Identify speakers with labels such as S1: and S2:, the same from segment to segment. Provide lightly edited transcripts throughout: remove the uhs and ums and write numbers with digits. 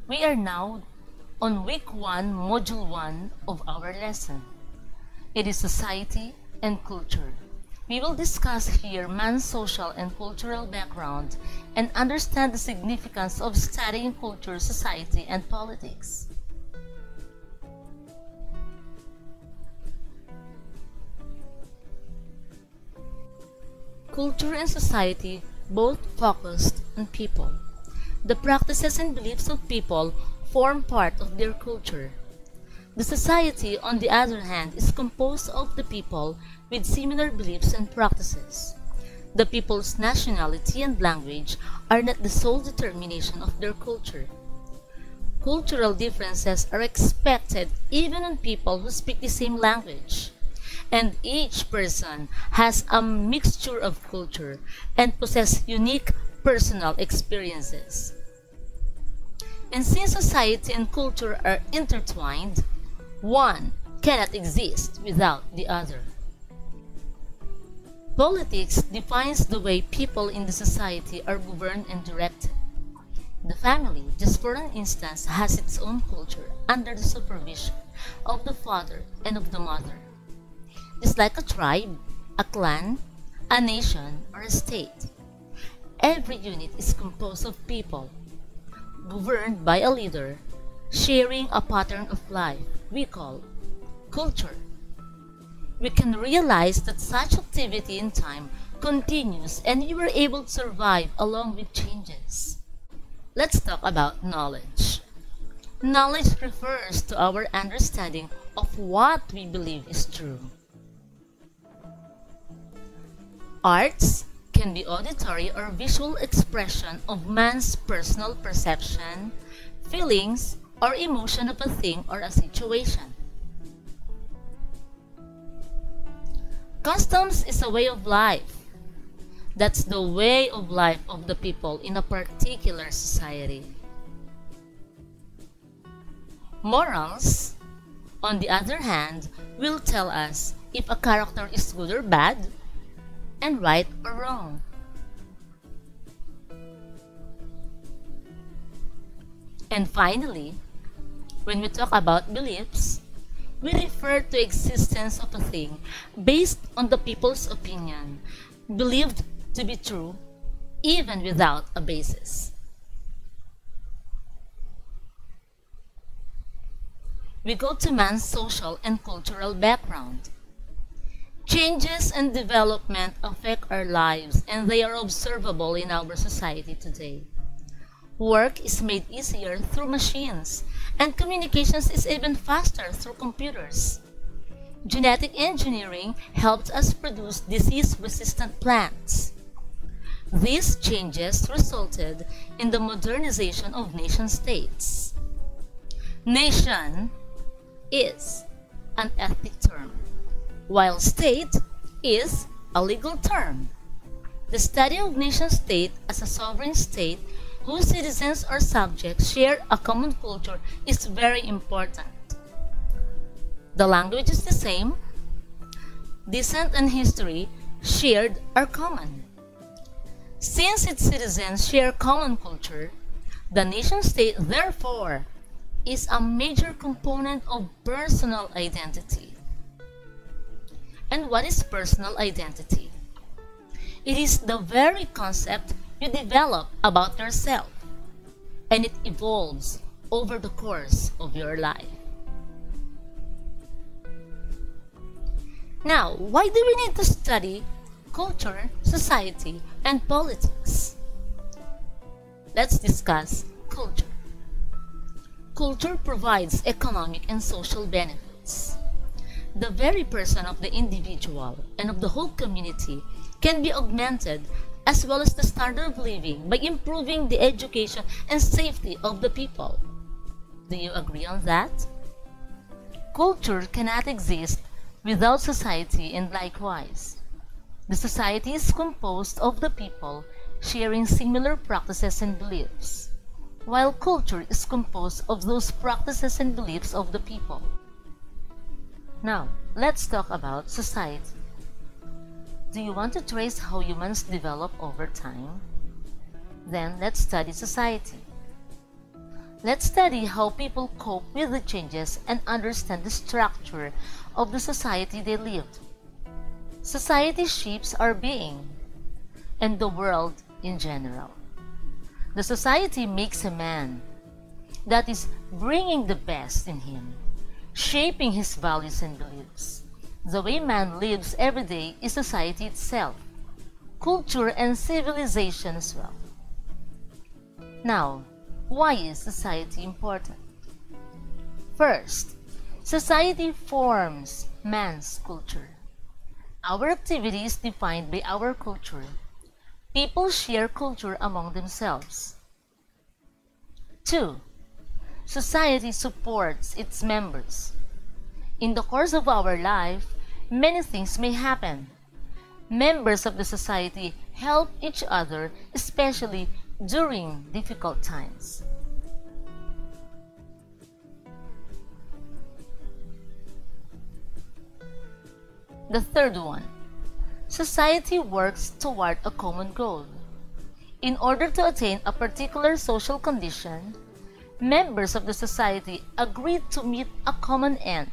S1: We are now on week 1, module 1 of our lesson. It is society and culture. We will discuss here man's social and cultural background and understand the significance of studying culture, society, and politics. Culture and society both focused on people. The practices and beliefs of people form part of their culture. The society, on the other hand, is composed of the people with similar beliefs and practices. The people's nationality and language are not the sole determination of their culture. Cultural differences are expected even on people who speak the same language. And each person has a mixture of culture and possess unique personal experiences. And since society and culture are intertwined, one cannot exist without the other. Politics defines the way people in the society are governed and directed. The family, just for an instance, has its own culture under the supervision of the father and of the mother. Just like a tribe, a clan, a nation, or a state. Every unit is composed of people, governed by a leader, sharing a pattern of life we call culture. We can realize that such activity in time continues and you are able to survive along with changes. Let's talk about knowledge. Knowledge refers to our understanding of what we believe is true. Arts can be auditory or visual expression of man's personal perception, feelings, or emotion of a thing or a situation. Customs is a way of life. That's the way of life of the people in a particular society. Morals, on the other hand, will tell us if a character is good or bad, and right or wrong. And finally, when we talk about beliefs, we refer to existence of a thing based on the people's opinion, believed to be true even without a basis. We go to man's social and cultural background. Changes and development affect our lives and they are observable in our society today. Work is made easier through machines and communications is even faster through computers. Genetic engineering helps us produce disease-resistant plants. These changes resulted in the modernization of nation-states. Nation is an ethnic term, while state is a legal term. The study of nation-state as a sovereign state whose citizens or subjects share a common culture is very important. The language is the same. Descent and history shared are common. Since its citizens share common culture, the nation-state therefore is a major component of personal identity. And what is personal identity? It is the very concept you develop about yourself, and it evolves over the course of your life. Now, why do we need to study culture, society, and politics? Let's discuss culture. Culture provides economic and social benefits. The very person of the individual and of the whole community can be augmented as well as the standard of living by improving the education and safety of the people. Do you agree on that? Culture cannot exist without society and likewise. The society is composed of the people sharing similar practices and beliefs, while culture is composed of those practices and beliefs of the people. Now, let's talk about society. Do you want to trace how humans develop over time? Then let's study society. Let's study how people cope with the changes and understand the structure of the society they lived. Society shapes our being and the world in general. The society makes a man, that is, bringing the best in him, shaping his values and beliefs. The way man lives every day is society itself, culture and civilization as well. Now, why is society important? First, society forms man's culture. Our activity is defined by our culture. People share culture among themselves. 2. Society supports its members. In the course of our life, many things may happen. Members of the society help each other, especially during difficult times. The third one, society works toward a common goal. In order to attain a particular social condition, members of the society agree to meet a common end,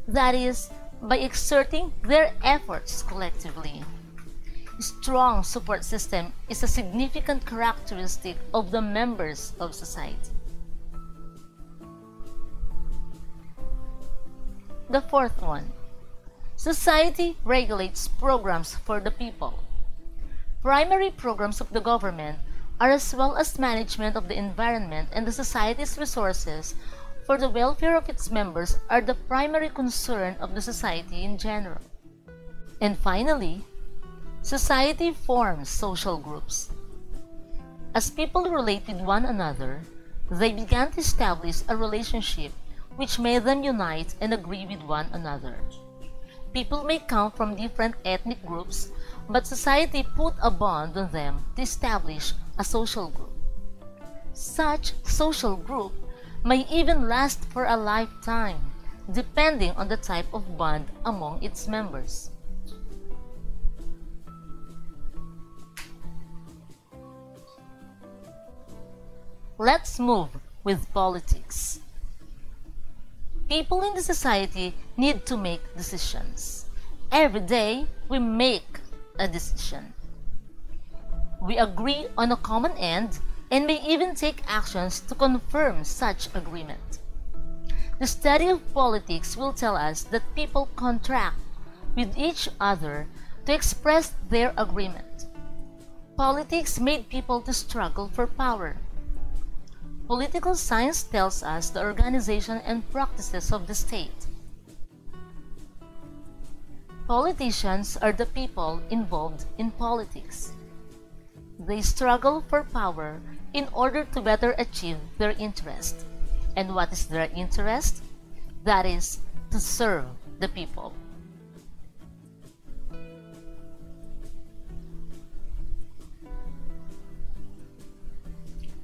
S1: that is, by exerting their efforts collectively. A strong support system is a significant characteristic of the members of society. The fourth one, society regulates programs for the people. Primary programs of the government are, as well as management of the environment and the society's resources for the welfare of its members, are the primary concern of the society in general. And finally, society forms social groups. As people relate with one another, they began to establish a relationship which made them unite and agree with one another. People may come from different ethnic groups, but society put a bond on them to establish a social group. Such social group may even last for a lifetime, depending on the type of bond among its members. Let's move with politics. People in the society need to make decisions. Every day, we make a decision. We agree on a common end and may even take actions to confirm such agreement. The study of politics will tell us that people contract with each other to express their agreement. Politics made people to struggle for power. Political science tells us the organization and practices of the state. Politicians are the people involved in politics. They struggle for power in order to better achieve their interest. And what is their interest? That is, to serve the people.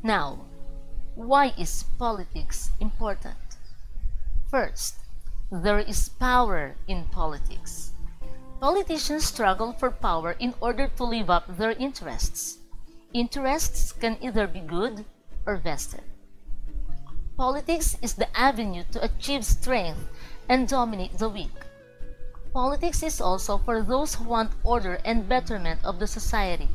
S1: Now, why is politics important? First, there is power in politics. Politicians struggle for power in order to live up their interests. Interests can either be good or vested. Politics is the avenue to achieve strength and dominate the weak. Politics is also for those who want order and betterment of the society,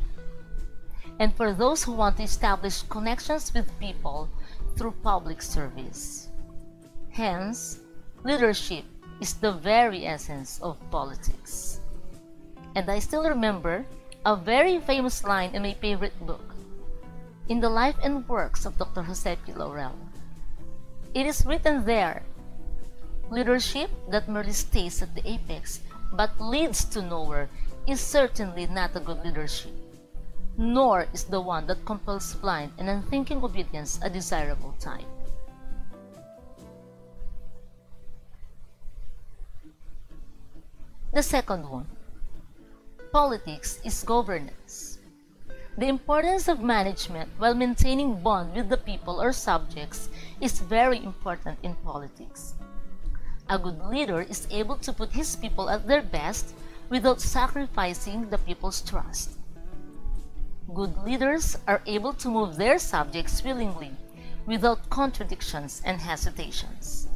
S1: and for those who want to establish connections with people through public service. Hence, leadership is the very essence of politics. And I still remember a very famous line in my favorite book, in the life and works of Dr. Jose P. Laurel. It is written there, leadership that merely stays at the apex but leads to nowhere is certainly not a good leadership, nor is the one that compels blind and unthinking obedience a desirable type. The second one, politics is governance. The importance of management while maintaining bond with the people or subjects is very important in politics. A good leader is able to put his people at their best without sacrificing the people's trust. Good leaders are able to move their subjects willingly without contradictions and hesitations.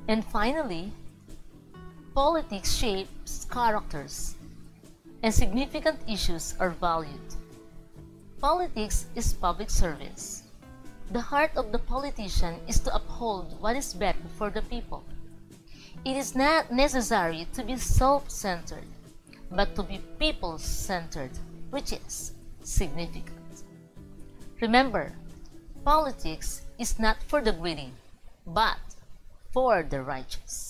S1: And finally, politics shapes characters, and significant issues are valued. Politics is public service. The heart of the politician is to uphold what is better for the people. It is not necessary to be self-centered, but to be people-centered, which is significant. Remember, politics is not for the greedy, but for the righteous.